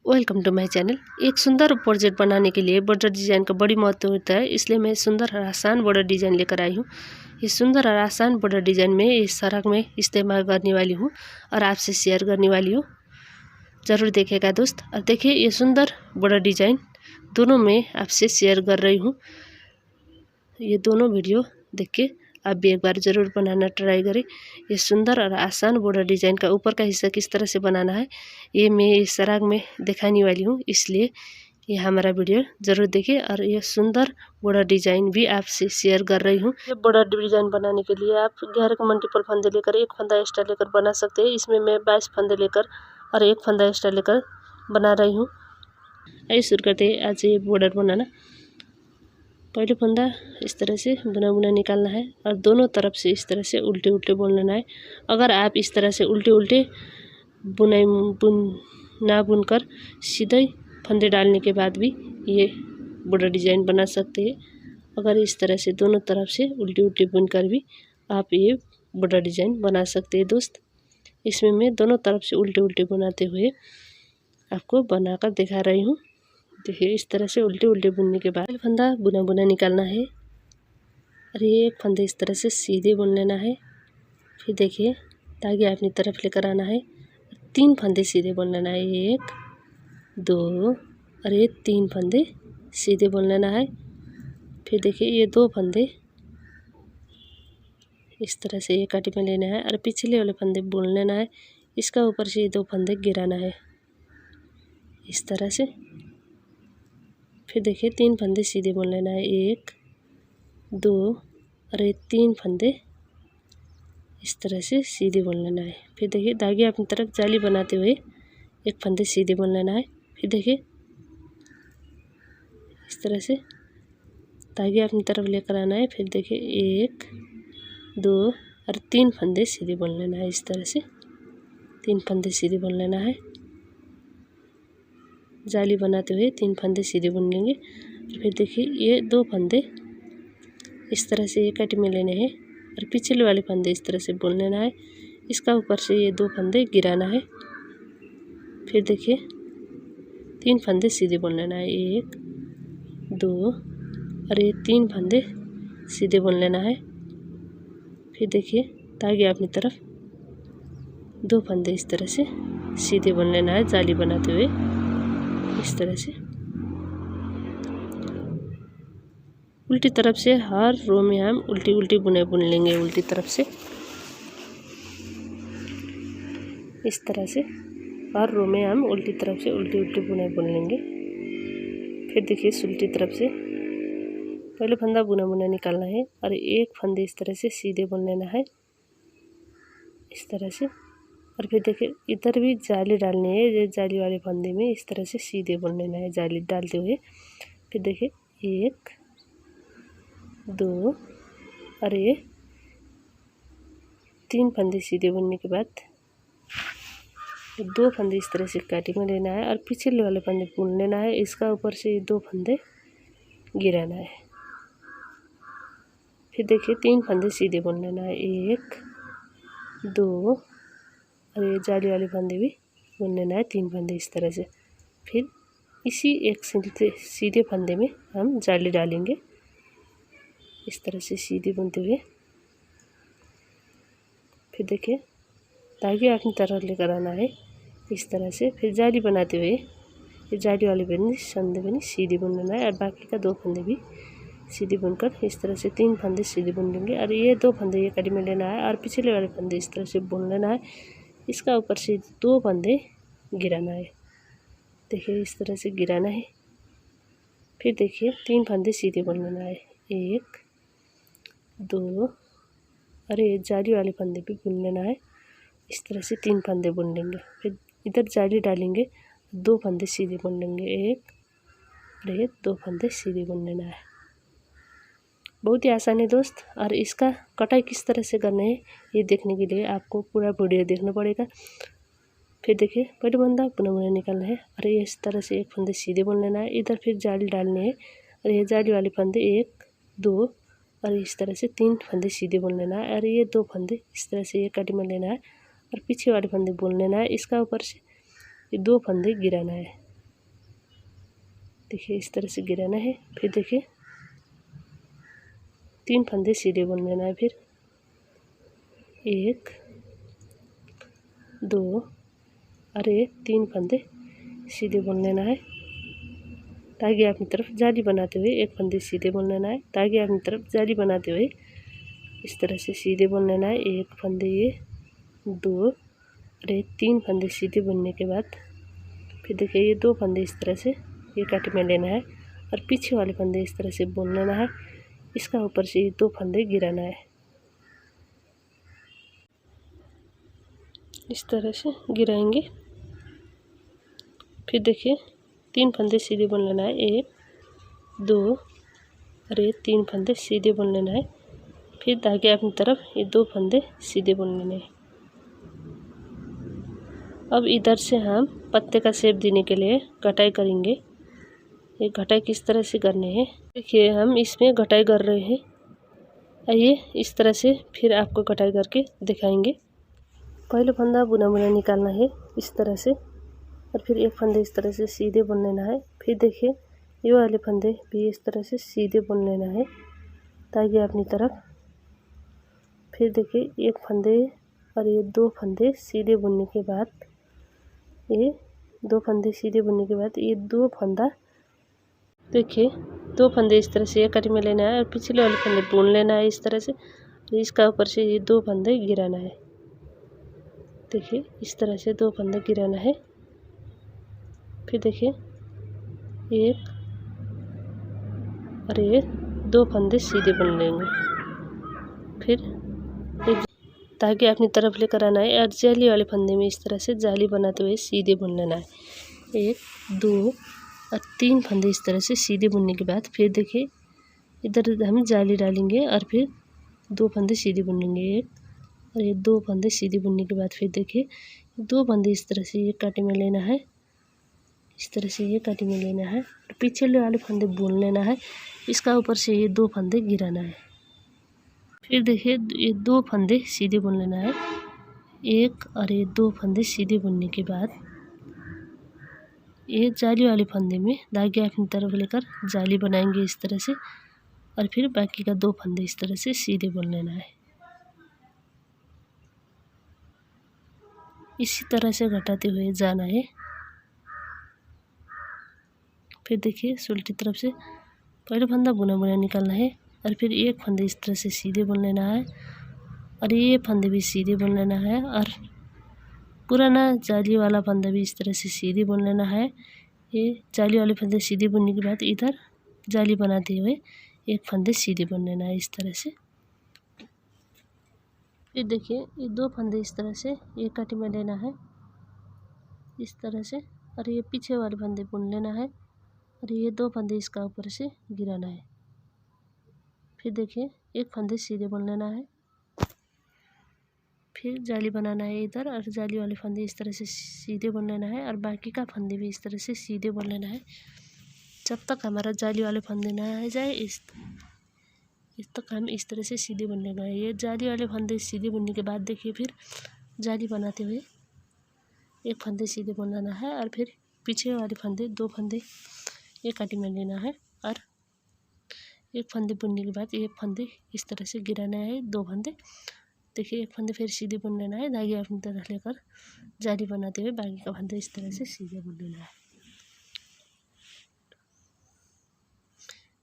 Welcome to my channel. एक सुंदर project बनाने के लिए बॉर्डर डिज़ाइन का बड़ी महत्व होता है, इसलिए मैं सुंदर और आसान बॉर्डर डिज़ाइन लेकर आई हूँ। इस सुंदर और आसान बॉर्डर डिज़ाइन में इस सरक में इस्तेमाल करने वाली हूँ और आपसे शेयर करने वाली हूँ। ज़रूर देखेगा दोस्त। और देखिए ये सुंदर बॉर्डर डिज़ाइन दोनों मैं आपसे शेयर कर रही हूँ। ये दोनों वीडियो देख के आप भी एक बार ज़रूर बनाना ट्राई करें। ये सुंदर और आसान बॉर्डर डिज़ाइन का ऊपर का हिस्सा किस तरह से बनाना है ये मैं इस सराग में दिखाने वाली हूँ, इसलिए ये हमारा वीडियो ज़रूर देखें। और ये सुंदर बॉर्डर डिज़ाइन भी आपसे शेयर कर रही हूँ। ये बॉर्डर डिज़ाइन बनाने के लिए आप 11 के मल्टीपल फंदे लेकर एक फंदा एक्स्ट्रा लेकर बना सकते हैं। इसमें मैं 22 फंदे लेकर और एक फंदा एक्स्ट्रा लेकर बना रही हूँ। आइए शुरू करते हैं आज ये बॉर्डर बनाना। पहले फंदा इस तरह से बुना बुना निकालना है और दोनों तरफ से इस तरह से उल्टे उल्टे बुन लेना है। अगर आप इस तरह से उल्टे उल्टे बुनकर सीधे फंदे डालने के बाद भी ये बॉर्डर डिज़ाइन बना सकते हैं। अगर इस तरह से दोनों तरफ से उल्टे उल्टे बुनकर भी आप ये बॉर्डर डिज़ाइन बना सकते हैं दोस्त। इसमें मैं दोनों तरफ से उल्टे उल्टे बनाते हुए आपको बनाकर दिखा रही हूँ। देखिए इस तरह से उल्टे उल्टे बुनने के बाद फंदा बुना बुना निकालना है और ये एक फंदे इस तरह से सीधे बुन लेना है। फिर देखिए धागे अपनी तरफ लेकर आना है, 3 फंदे सीधे बुन लेना है। 1 2 और ये 3 फंदे सीधे बुन लेना है। फिर देखिए ये 2 फंदे इस तरह से ये काटी में लेना है और पिछले वाले फंदे बुन लेना है। इसका ऊपर से ये 2 फंदे गिराना है इस तरह से। फिर देखिए 3 फंदे सीधे बुन लेना है। 1 2 और ये 3 फंदे इस तरह से सीधे बुन लेना है। फिर देखिए धागे अपनी तरफ जाली बनाते हुए एक फंदे सीधे बुन लेना है। फिर देखिए इस तरह से धागे अपनी तरफ लेकर आना है। फिर देखिए 1 2 और 3 फंदे सीधे बुन लेना है। इस तरह से 3 फंदे सीधे बुन लेना है। जाली बनाते हुए 3 फंदे सीधे बुन लेंगे। फिर देखिए ये 2 फंदे इस तरह से एक कटी में लेने हैं और पिछले वाले फंदे इस तरह से बुन लेना है। इसका ऊपर से ये 2 फंदे गिराना है। फिर देखिए 3 फंदे सीधे बुन लेना है। 1 2 और ये 3 फंदे सीधे बुन लेना है। फिर देखिए धागे अपनी तरफ 2 फंदे इस तरह से सीधे बुन लेना है जाली बनाते हुए इस तरह से। उल्टी तरफ से हर रो में हम उल्टी उल्टी बुने बुन लेंगे। उल्टी तरफ से इस तरह से हर रो में हम उल्टी तरफ से उल्टी उल्टी बुने बुन लेंगे। फिर देखिए उल्टी तरफ से पहले फंदा बुना बुना निकालना है और एक फंदे इस तरह से सीधे बुन लेना है इस तरह से। और फिर देखिए इधर भी जाली डालनी है। ये जाली वाले फंदे में इस तरह से सीधे बुन लेना है जाली डालते हुए। फिर देखिए 1 2 और ये 3 फंदे सीधे बुनने के बाद 2 फंदे इस तरह से काटी में लेना है और पिछले वाले फंदे बुन लेना है। इसका ऊपर से ये 2 फंदे गिराना है। फिर देखिए 3 फंदे सीधे बुन लेना है। 1 2 और ये जाली वाले फंदे भी बुन लेना है 3 फंदे इस तरह से। फिर इसी एक सीधे फंदे में हम जाली डालेंगे इस तरह से सीधे बुनते हुए। फिर देखिए धागे अपनी तरफ लेकर आना है इस तरह से। फिर जाली बनाते हुए ये जाली वाले फंदे भी सीधे बुन लेना है और बाकी का 2 फंदे भी सीधे बुनकर इस तरह से 3 फंदे सीधे बुन लेंगे। और ये 2 फंदे ये कड़ी में लेना है और पिछले वाले फंदे इस तरह से बुन लेना है। इसका ऊपर से 2 फंदे गिराना है। देखिए इस तरह से गिराना है। फिर देखिए 3 फंदे सीधे बुन लेना है। 1 2 और ये जाली वाले फंदे भी बुन लेना है इस तरह से 3 फंदे बुन लेंगे। फिर इधर जाली डालेंगे 2 फंदे सीधे बुन लेंगे। 1 और ये 2 फंदे सीधे बुन लेना है। बहुत ही आसान है दोस्त। और इसका कटाई किस तरह से करना है ये देखने के लिए आपको पूरा वीडियो देखना पड़ेगा। फिर देखिए पहले फंदा बुना बुना निकालना है और ये इस तरह से एक फंदे सीधे बुन लेना है। इधर फिर जाली डालनी है और ये जाली वाले फंदे 1 2 और इस तरह से 3 फंदे सीधे बुन लेना है और ये 2 फंदे इस तरह से एक कटी में लेना है और पीछे वाले फंदे बुन लेना है। इसका ऊपर से ये 2 फंदे गिराना है देखिए इस तरह से गिराना है। फिर देखिए 3 फंदे सीधे बुन लेना है। फिर 1 2 और 3 फंदे सीधे बुन लेना है। धागे अपनी तरफ जाली बनाते हुए 1 फंदे सीधे बुन लेना है। धागे अपनी तरफ जाली बनाते हुए इस तरह से सीधे बुन लेना है। 1 फंदे, ये 2 और 3 फंदे सीधे बुनने के बाद फिर देखिए ये 2 फंदे इस तरह से ये काट में लेना है और पीछे वाले फंदे इस तरह से बुन लेना है। इसका ऊपर से ये 2 फंदे गिराना है। इस तरह से गिराएंगे। फिर देखिए 3 फंदे सीधे बुन लेना है। 1 2 और 3 फंदे सीधे बुन लेना है। फिर धागे अपनी तरफ ये 2 फंदे सीधे बुन लेने हैं। अब इधर से हम पत्ते का शेप देने के लिए कटाई करेंगे। ये कटाई किस तरह से करनी है देखिए, हम इसमें कटाई कर रहे हैं। आइए इस तरह से फिर आपको कटाई करके दिखाएंगे। पहले फंदा बुना बुना निकालना है इस तरह से और फिर 1 फंदे इस तरह से सीधे बुन लेना है। फिर देखिए ये वाले फंदे भी इस तरह से सीधे बुन लेना है ताकि अपनी तरफ। फिर देखिए 1 फंदे और ये 2 फंदे सीधे बुनने के बाद ये 2 फंदे सीधे बुनने के बाद ये 2 फंदा देखिए 2 फंदे इस तरह से एक कटी में लेना है और पिछले वाले फंदे बुन लेना है इस तरह से। इसका ऊपर से ये 2 फंदे गिराना है। देखिए इस तरह से 2 फंदे गिराना है। फिर देखिए 1 और ये 2 फंदे सीधे बुन लेंगे। फिर धागे अपनी तरफ लेकर आना है और जाली वाले फंदे में इस तरह से जाली बनाते हुए सीधे बुन लेना है। 1 2 और 3 फंदे इस तरह से सीधे बुनने के बाद फिर देखिए इधर हम जाली डालेंगे और फिर 2 फंदे सीधे बुनेंगे। 1 और ये 2 फंदे सीधे बुनने के बाद फिर देखिए 2 फंदे इस तरह से ये काटे में लेना है। इस तरह से ये काटे में लेना है और पिछले वाले फंदे बुन लेना है। इसका ऊपर से ये 2 फंदे गिराना है। फिर देखिए ये 2 फंदे सीधे बुन लेना है। 1 और ये 2 फंदे सीधे बुनने के बाद ये जाली वाले फंदे में धागे अपनी तरफ लेकर जाली बनाएंगे इस तरह से और फिर बाकी का 2 फंदे इस तरह से सीधे बुन लेना है। इसी तरह से घटाते हुए जाना है। फिर देखिए उल्टी तरफ से पहले फंदा बुना बुना निकालना है और फिर 1 फंदे इस तरह से सीधे बुन लेना है और ये फंदे भी सीधे बुन लेना है और पुराना जाली वाला फंदा भी इस तरह से सीधे बुन लेना है। ये जाली वाले फंदे सीधे बुनने के बाद इधर जाली बनाते हुए 1 फंदे सीधे बुन लेना है इस तरह से। फिर देखिए ये 2 फंदे इस तरह से एक काटी में लेना है इस तरह से और ये पीछे वाले फंदे बुन लेना है और ये 2 फंदे इसका ऊपर से गिराना है। फिर देखिए 1 फंदे सीधे बुन लेना है। फिर जाली बनाना है इधर और जाली वाले फंदे इस तरह से सीधे बुन लेना है और बाकी का फंदे भी इस तरह से सीधे बुन लेना है जब तक हमारा जाली वाले फंदे ना आ जाए। इस तक हम इस तरह से सीधे बुन लेना है। ये जाली वाले फंदे सीधे बुनने के बाद देखिए फिर जाली बनाते हुए 1 फंदे सीधे बुन लेना है और फिर पीछे वाले फंदे 2 फंदे एक काटी में लेना है और 1 फंदे बुनने के बाद 1 फंदे इस तरह से गिराना है। 2 फंदे देखिए 1 फंदे फिर सीधे बुन लेना है। धागे अपनी तरफ लेकर जाली बनाते हुए बाकी का फंदे इस तरह से सीधे बुन लेना है।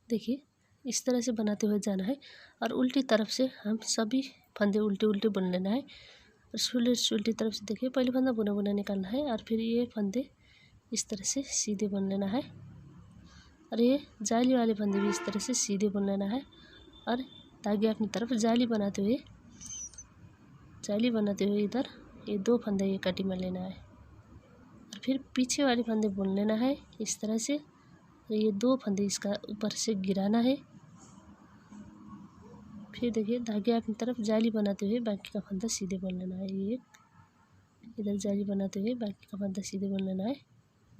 देखिए इस तरह से बनाते हुए जाना है और उल्टी तरफ से हम सभी फंदे उल्टे उल्टे बुन लेना है। और उल्टी तरफ से देखिए पहले फंदा बुना बुना निकालना है और फिर ये फंदे इस तरह से सीधे बुन लेना है और ये जाली वाले फंदे भी इस तरह से सीधे बुन लेना है और धागे अपनी तरफ जाली बनाते हुए इधर ये 2 फंदे ये काटी में लेना है और फिर पीछे वाले फंदे बुन लेना है इस तरह से। ये 2 फंदे इसका ऊपर से गिराना है। फिर देखिए धागे अपनी तरफ जाली बनाते हुए बाकी का फंदा सीधे बुन लेना है। ये इधर जाली बनाते हुए बाकी का फंदा सीधे बुन लेना है।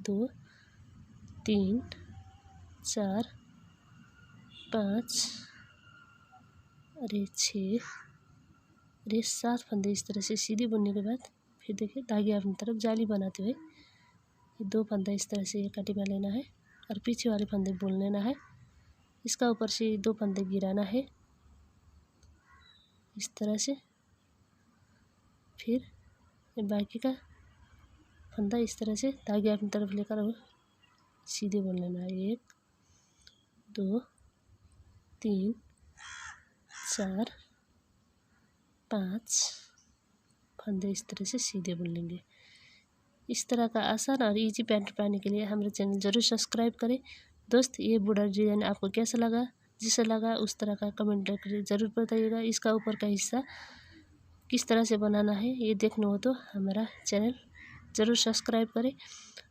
2 3 4 5 और ये 6 और ये 7 फंदे इस तरह से सीधे बुनने के बाद फिर देखिए धागे अपनी तरफ जाली बनाते हुए ये 2 फंदा इस तरह से ये काटी में लेना है और पीछे वाले फंदे बुन लेना है। इसका ऊपर से 2 फंदे गिराना है इस तरह से। फिर बाकी का फंदा इस तरह से धागे अपनी तरफ लेकर और सीधे बुन लेना है। 1 2 3 4 5 फंदे इस तरह से सीधे बुन लेंगे। इस तरह का आसान और इजी पैंट पाने के लिए हमारे चैनल जरूर सब्सक्राइब करें। दोस्त, ये बॉर्डर डिज़ाइन आपको कैसा लगा? जिसे लगा उस तरह का कमेंट करके ज़रूर बताइएगा। इसका ऊपर का हिस्सा किस तरह से बनाना है ये देखना हो तो हमारा चैनल ज़रूर सब्सक्राइब करें।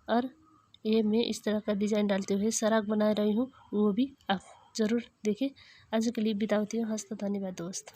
और ये मैं इस तरह का डिज़ाइन डालते हुए सराग बना रही हूँ, वो भी आप ज़रूर देखें। आज के लिए बिताती हूँ। हंसता धन्यवाद दोस्त।